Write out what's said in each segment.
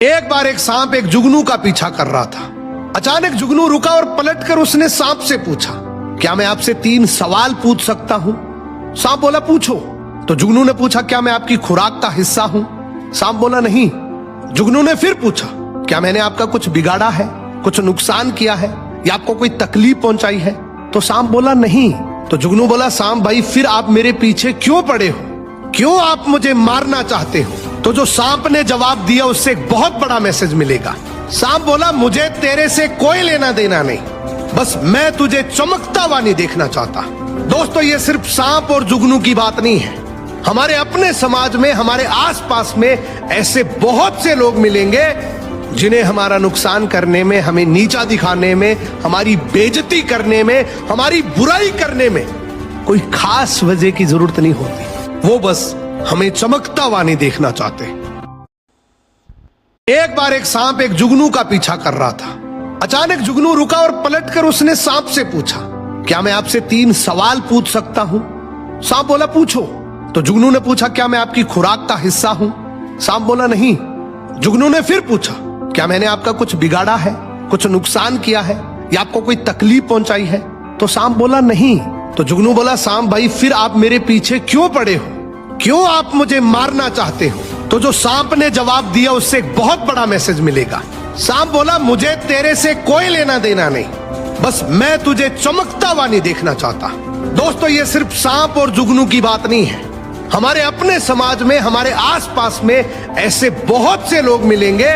एक बार एक सांप एक जुगनू का पीछा कर रहा था। अचानक जुगनू रुका और पलटकर उसने सांप से पूछा, क्या मैं आपसे 3 सवाल पूछ सकता हूं? सांप बोला, पूछो। तो जुगनू ने पूछा, क्या मैं आपकी खुराक का हिस्सा हूं? सांप बोला, नहीं। जुगनू ने फिर पूछा, क्या मैंने आपका कुछ बिगाड़ा है, कुछ नुकसान किया है या आपको कोई तकलीफ पहुंचाई है? तो सांप बोला, नहीं। तो जुगनू बोला, सांप भाई फिर आप मेरे पीछे क्यों पड़े हो? क्यों आप मुझे मारना चाहते हो? तो जो सांप ने जवाब दिया उससे एक बहुत बड़ा मैसेज मिलेगा। सांप बोला, मुझे तेरे से कोई लेना देना नहीं, बस मैं तुझे चमकता हुआ नहीं देखना चाहता। दोस्तों, ये सिर्फ सांप और जुगनू की बात नहीं है। हमारे अपने समाज में, हमारे आसपास में ऐसे बहुत से लोग मिलेंगे जिन्हें हमारा नुकसान करने में, हमें नीचा दिखाने में, हमारी बेइज्जती करने में, हमारी बुराई करने में कोई खास वजह की जरूरत नहीं होती। वो बस हमें चमकता हुआ नहीं देखना चाहते। एक बार एक सांप एक जुगनू का पीछा कर रहा था। अचानक जुगनू रुका और पलटकर उसने सांप से पूछा, क्या मैं आपसे 3 सवाल पूछ सकता हूं? सांप बोला, पूछो। तो जुगनू ने पूछा, क्या मैं आपकी खुराक का हिस्सा हूं? सांप बोला, नहीं। जुगनू ने फिर पूछा, क्या मैंने आपका कुछ बिगाड़ा है, कुछ नुकसान किया है या आपको कोई तकलीफ पहुंचाई है? तो सांप बोला, नहीं। तो जुगनू बोला, सांप भाई फिर आप मेरे पीछे क्यों पड़े हो? क्यों आप मुझे मारना चाहते हो? तो जो सांप ने जवाब दिया उससे एक बहुत बड़ा मैसेज मिलेगा। सांप बोला, मुझे तेरे से कोई लेना देना नहीं, बस मैं तुझे चमकता हुआ नहीं देखना चाहता। दोस्तों, ये सिर्फ सांप और जुगनू की बात नहीं है। हमारे अपने समाज में, हमारे आसपास में ऐसे बहुत से लोग मिलेंगे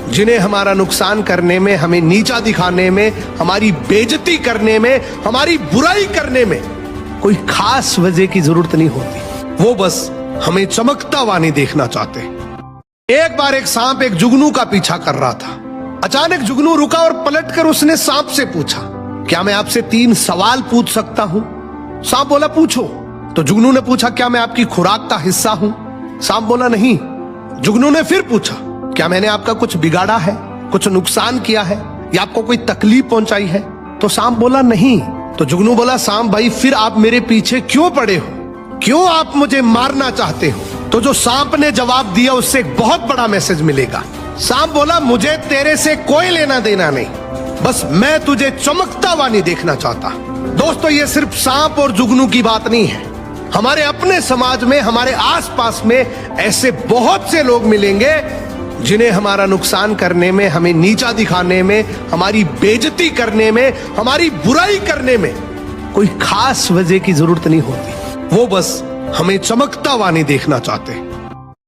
जिन्हें हमारा नुकसान करने में, हमें नीचा दिखाने में, हमारी बेइज्जती करने में, हमारी बुराई करने में कोई खास वजह की जरूरत नहीं होती। वो बस हमें चमकता हुआ नहीं देखना चाहते। एक बार एक सांप एक जुगनू का पीछा कर रहा था। अचानक जुगनू रुका और पलटकर उसने सांप से पूछा, क्या मैं आपसे 3 सवाल पूछ सकता हूं? सांप बोला, पूछो। तो जुगनू ने पूछा, क्या मैं आपकी खुराक का हिस्सा हूं? सांप बोला, नहीं। जुगनू ने फिर पूछा, क्या मैंने आपका कुछ बिगाड़ा है, कुछ नुकसान किया है या आपको कोई तकलीफ पहुंचाई है? तो सांप बोला, नहीं। तो जुगनू बोला, सांप भाई फिर आप मेरे पीछे क्यों पड़े हो? क्यों आप मुझे मारना चाहते हो? तो जो सांप ने जवाब दिया उससे एक बहुत बड़ा मैसेज मिलेगा। सांप बोला, मुझे तेरे से कोई लेना देना नहीं, बस मैं तुझे चमकता हुआ नहीं देखना चाहता। दोस्तों, ये सिर्फ सांप और जुगनू की बात नहीं है। हमारे अपने समाज में, हमारे आसपास में ऐसे बहुत से लोग मिलेंगे जिन्हें हमारा नुकसान करने में, हमें नीचा दिखाने में, हमारी बेइज्जती करने में, हमारी बुराई करने में कोई खास वजह की जरूरत नहीं होती। वो बस हमें चमकता हुआ नहीं देखना चाहते।